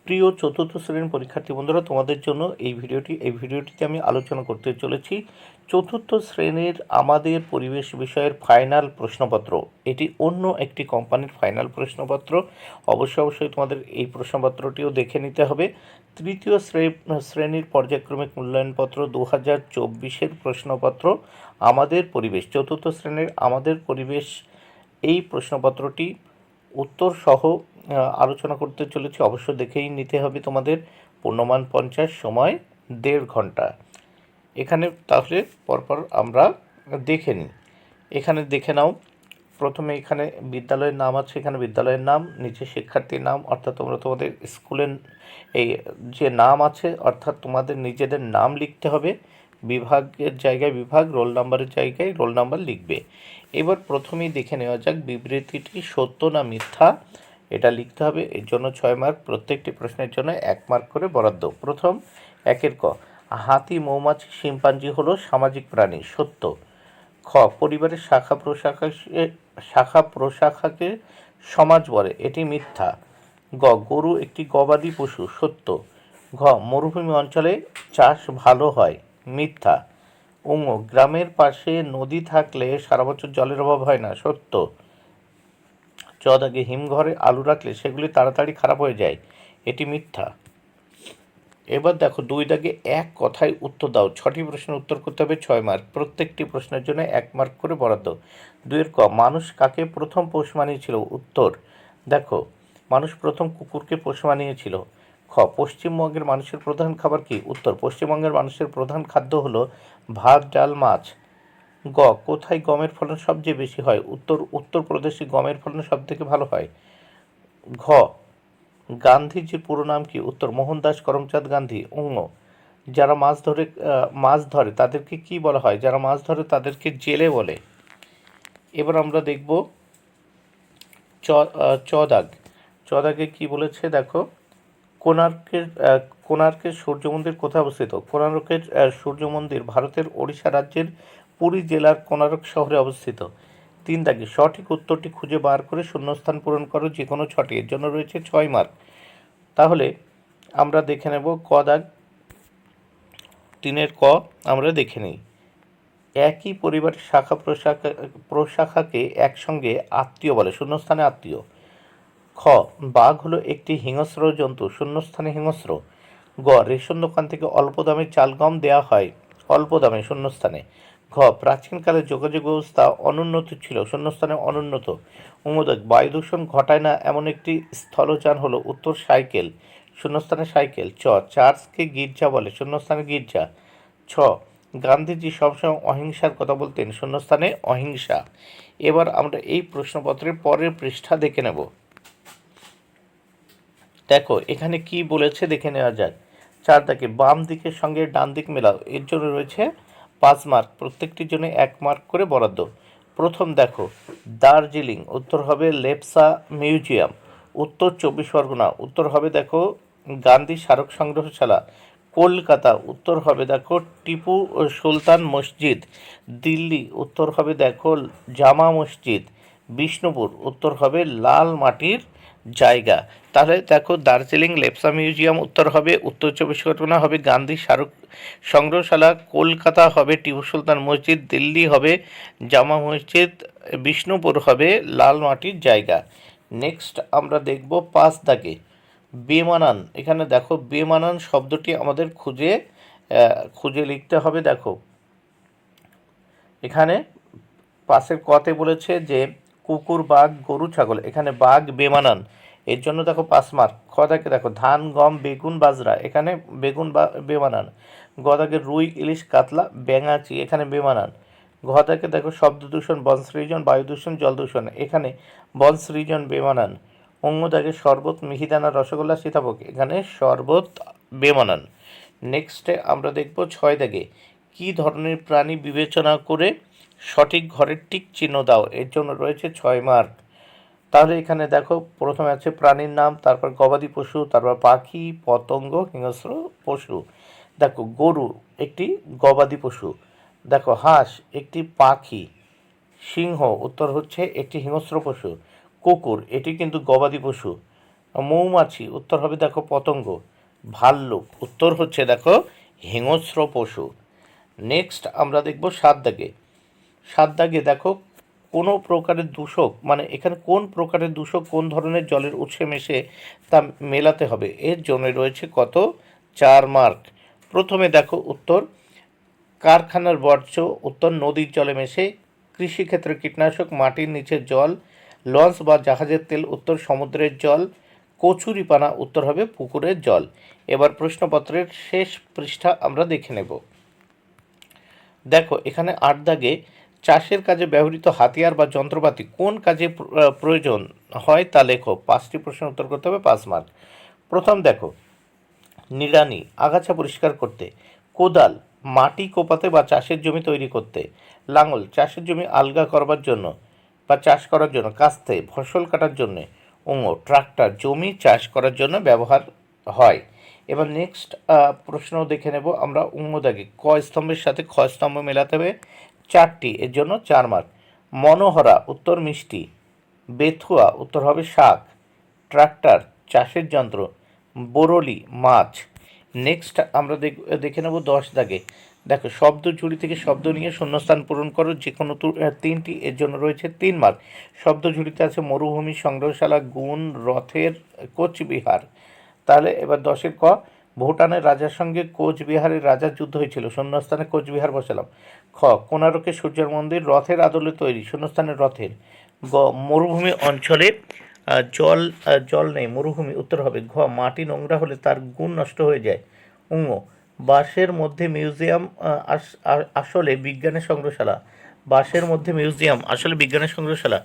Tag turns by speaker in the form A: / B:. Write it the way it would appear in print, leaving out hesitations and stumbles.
A: প্রিয় চতুর্থ শ্রেণীর পরীক্ষার্থী বন্ধুরা, তোমাদের জন্য এই ভিডিওটিতে আমি আলোচনা করতে চলেছি চতুর্থ শ্রেণীর আমাদের পরিবেশ বিষয়ের ফাইনাল প্রশ্নপত্র। এটি অন্য একটি কোম্পানির ফাইনাল প্রশ্নপত্র। অবশ্যই তোমাদের এই প্রশ্নপত্রটিও দেখে নিতে হবে। তৃতীয় শ্রেণীর পর্যায়ক্রমিক মূল্যায়নপত্র 2024-এর প্রশ্নপত্র আমাদের পরিবেশ, চতুর্থ শ্রেণীর আমাদের পরিবেশ, এই প্রশ্নপত্রটি উত্তর সহ আলোচনা করতে চলেছি। অবশ্য দেখেই নিতে হবে তোমাদের। পূর্ণমান 50, সময় 1.5 ঘন্টা। এখানে তাহলে পরপর আমরা দেখে নিই। এখানে দেখে নাও, প্রথমে এখানে বিদ্যালয়ের নাম আছে, এখানে বিদ্যালয়ের নাম, নিচে শিক্ষার্থীর নাম, অর্থাৎ তোমরা তোমাদের স্কুলের এই যে নাম আছে অর্থাৎ তোমাদের নিজেদের নাম লিখতে হবে। বিভাগের জায়গায় বিভাগ, রোল নাম্বারের জায়গায় রোল নাম্বার লিখবে। এবার প্রথমেই দেখে নেওয়া যাক বিবৃতিটি সত্য না মিথ্যা, এটা লিখতে হবে। এর জন্য 6 মার্ক, প্রত্যেকটি প্রশ্নের জন্য 1 মার্ক করে বরাদ্দ। প্রথম 1-এর ক, হাতি, মৌমাছি, শিম্পাঞ্জি হলো সামাজিক প্রাণী, সত্য। খ, পরিবারের শাখা প্রশাখাকে সমাজ বলে, এটি মিথ্যা। গ, গরু একটি গবাদি পশু, সত্য। ঘ, মরুভূমি অঞ্চলে চাষ ভালো হয়, মিথ্যা। ঙ, গ্রামের পাশে নদী থাকলে সারা বছর জলের অভাব হয় না, সত্য। চ, দাগে হিমঘরে আলু রাখলে সেগুলি তাড়াতাড়ি খারাপ হয়ে যায়, এটি মিথ্যা। এবার দেখো 2 দাগে এক কথায় উত্তর দাও। 6টি প্রশ্নের উত্তর করতে হবে, 6 মার্ক, প্রত্যেকটি প্রশ্নের জন্য 1 মার্ক করে বরাদ্দ। 2-এর ক, মানুষ কাকে প্রথম পোষ মানিয়েছিল, উত্তর। দেখো, মানুষ প্রথম কুকুরকে পোষ মানিয়েছিল। খ, পশ্চিমবঙ্গের মানুষের প্রধান খাবার কি, উত্তর। পশ্চিমবঙ্গের মানুষের প্রধান খাদ্য হলো ভাত, ডাল, মাছ। গ, কোথায় গমের ফলন সবচেয়ে বেশি হয়, উত্তর। উত্তরপ্রদেশে গমের ফলন সবথেকে ভালো হয়। ঘ, গান্ধীজির পুরো নাম কি, উত্তর। মোহনদাস করমচাঁদ গান্ধী। ঙ, যারা মাছ ধরে তাদেরকে কি বলা হয়, যারা মাছ ধরে তাদেরকে জেলে বলে। এবার আমরা দেখব চ দাগে কি বলেছে দেখো, কোণার্কের সূর্য মন্দির কোথায় অবস্থিত, কোণার্কের সূর্য মন্দির ভারতের ওড়িশা রাজ্যের পুরী জেলার কোণার্ক শহরে অবস্থিত। 3 দাগে সঠিক উত্তরটি খুঁজে বার করে শূন্যস্থান পূরণ করো, যে কোনো 6টি। এর জন্য রয়েছে 6 মার্ক। তাহলে আমরা দেখে নেব ক দাগ। 3-এর ক আমরা দেখে নিই। একই পরিবারের শাখা প্রশাখাকে একসঙ্গে আত্মীয় বলে, শূন্যস্থানে আত্মীয়। খ, বাঘ হলো একটি হিংস্র জন্তু, শূন্যস্থানে হিংস্র। গ, রেশন দোকান থেকে অল্প দামে চাল গম দেওয়া হয়, অল্প দামে, শূন্যস্থানে। ঘ, প্রাচীনকালে যোগাযোগ ব্যবস্থা অনুন্নত ছিল, শূন্যস্থানে অনুন্নত। উমোদক, বায়ু দূষণ ঘটায় না এমন একটি স্থলযান হলো, উত্তর, সাইকেল, শূন্যস্থানে সাইকেল। চ, চার্চকে গির্জা বলে, শূন্যস্থানে গির্জা। ছ, গান্ধীজি সবসময় অহিংসার কথা বলতেন, শূন্যস্থানে অহিংসা। এবার আমরা এই প্রশ্নপত্রের পরের পৃষ্ঠা দেখে নেব। দেখো এখানে কি বলেছে দেখে নেওয়া যাক। 4 দাগে বাম দিকের সঙ্গে ডান দিক মেলাও, এর জন্য রয়েছে 5 মার্ক, প্রত্যেকটির জন্য 1 মার্ক করে বরাদ্দ। প্রথম দেখো, দার্জিলিং, উত্তর হবে লেপসা মিউজিয়াম। উত্তর 24 পরগনা, উত্তর হবে দেখো গান্ধী স্মারক সংগ্রহশালা। কলকাতা, উত্তর হবে দেখো টিপু সুলতান মসজিদ। দিল্লি, উত্তর হবে দেখো জামা মসজিদ। বিষ্ণুপুর, উত্তর হবে লাল মাটির জায়গা। তাহলে দেখো দার্জিলিং লেপসা মিউজিয়াম উত্তর হবে, উত্তর 24 পরগনা হবে গান্ধী স্মারক সংগ্রহশালা, কলকাতা হবে টিপু সুলতান মসজিদ, দিল্লি হবে জামা মসজিদ, বিষ্ণুপুর হবে লাল মাটির জায়গা। নেক্সট আমরা দেখব 5 দাগে বেমানান। এখানে দেখো বেমানান শব্দটি আমাদের খুঁজে লিখতে হবে। দেখো এখানে পাশের কতে বলেছে যে কুকুর, বাঘ, গরু, ছাগল, এখানে বাঘ বেমানান, এর জন্য দেখো 5 মার্ক। খ দাগে দেখো ধান, গম, বেগুন, বাজরা, এখানে বেগুন বেমানান। গ দাগে রুই, ইলিশ, কাতলা, ব্যাঙাচি, এখানে বেমানান। ঘ দাগে দেখো শব্দ দূষণ, বন সৃজন, বায়ু দূষণ, জল দূষণ, এখানে বন সৃজন বেমানান। অঙ্গ দাগে শরবত, মিহিদানা, রসগোল্লা, সীতাভোগ, এখানে শরবত বেমানান। নেক্সটে আমরা দেখব 6 দাগে কী ধরনের প্রাণী বিবেচনা করে সঠিক ঘরের টিক চিহ্ন দাও, এর জন্য রয়েছে 6 মার্ক। তাহলে এখানে দেখো প্রথমে আছে প্রাণীর নাম, তারপর গবাদি পশু, তারপর পাখি, পতঙ্গ, হিংস্র পশু। দেখো গরু একটি গবাদি পশু, দেখো হাঁস একটি পাখি, সিংহ উত্তর হচ্ছে একটি হিংস্র পশু, কুকুর এটি কিন্তু গবাদি পশু, মৌমাছি, উত্তর হবে দেখো পতঙ্গ। ভাল্লুক, উত্তর হচ্ছে দেখো হিংস্র পশু। নেক্সট আমরা দেখব 7 দাগে। 7 দাগে দেখো কোনো প্রকারের দূষক, মানে এখানে কোন প্রকারের দূষক কোন ধরনের জলের উৎসে মেশে তা মেলাতে হবে, এর জন্য রয়েছে কত, 4 মার্ক। প্রথমে দেখো উত্তর কারখানার বর্জ্য, উত্তর নদীর জলে মেশে। কৃষিক্ষেত্রে কীটনাশক, মাটির নিচের জল। লঞ্চ বা জাহাজের তেল, উত্তর সমুদ্রের জল। কচুরিপানা, উত্তর হবে পুকুরের জল। এবার প্রশ্নপত্রের শেষ পৃষ্ঠা আমরা দেখে নেব। দেখো এখানে 8 দাগে চাষের কাজে ব্যবহৃত হাতিয়ার বা যন্ত্রপাতি কোন কাজে প্রয়োজন হয় তা লেখো। 5টি প্রশ্নের উত্তর করতে হবে, 5 মার্ক। প্রথম দেখো নিড়ানি, আগাছা পরিষ্কার করতে। কোদাল, মাটি কোপাতে বা চাষের জমি তৈরি করতে। লাঙল, চাষের জমি আলগা করবার জন্য বা চাষ করার জন্য। কাস্তে, ফসল কাটার জন্যে। ওঙো, ট্রাক্টর, জমি চাষ করার জন্য ব্যবহার হয়। এবার নেক্সট প্রশ্ন দেখে নেব আমরা। দাগে ক স্তম্ভের সাথে খ স্তম্ভ মেলাতে হবে, 4টি, এর জন্য 4 মার্ক। মনোহরা, উত্তর মিষ্টি। বেথুয়া, উত্তর হবে শাক। ট্রাক্টর, চাষের যন্ত্র। বোরলি, মাছ। নেক্সট আমরা দেখে নেব 10 দাগে। দেখো শব্দ ঝুড়ি থেকে শব্দ নিয়ে শূন্যস্থান পূরণ করো, যে কোনো 3টি, এর জন্য রয়েছে 3 মার্ক। শব্দ ঝুড়িতে আছে মরুভূমি, সংগ্রহশালা, গুণ, রথের, কোচবিহার। তাহলে এবার 10-এর ক, ভুটানের রাজার সঙ্গে কোচবিহারের রাজার যুদ্ধ হয়েছিল, শূন্যস্থানে কোচবিহার বসালাম। খ, কোণারকে সূর্যের মন্দির রথের আদলে তৈরি, শূন্যস্থানে রথের। গ, মরুভূমি অঞ্চলে জল নেই, মরুভূমি, উত্তর হবে ঘ, মাটি নোংরা হলে তার গুণ নষ্ট হয়ে যায়। উঙ, বাঁশের মধ্যে মিউজিয়াম আসলে বিজ্ঞানের সংগ্রহশালা, বাঁশের মধ্যে মিউজিয়াম আসলে বিজ্ঞানের সংগ্রহশালা।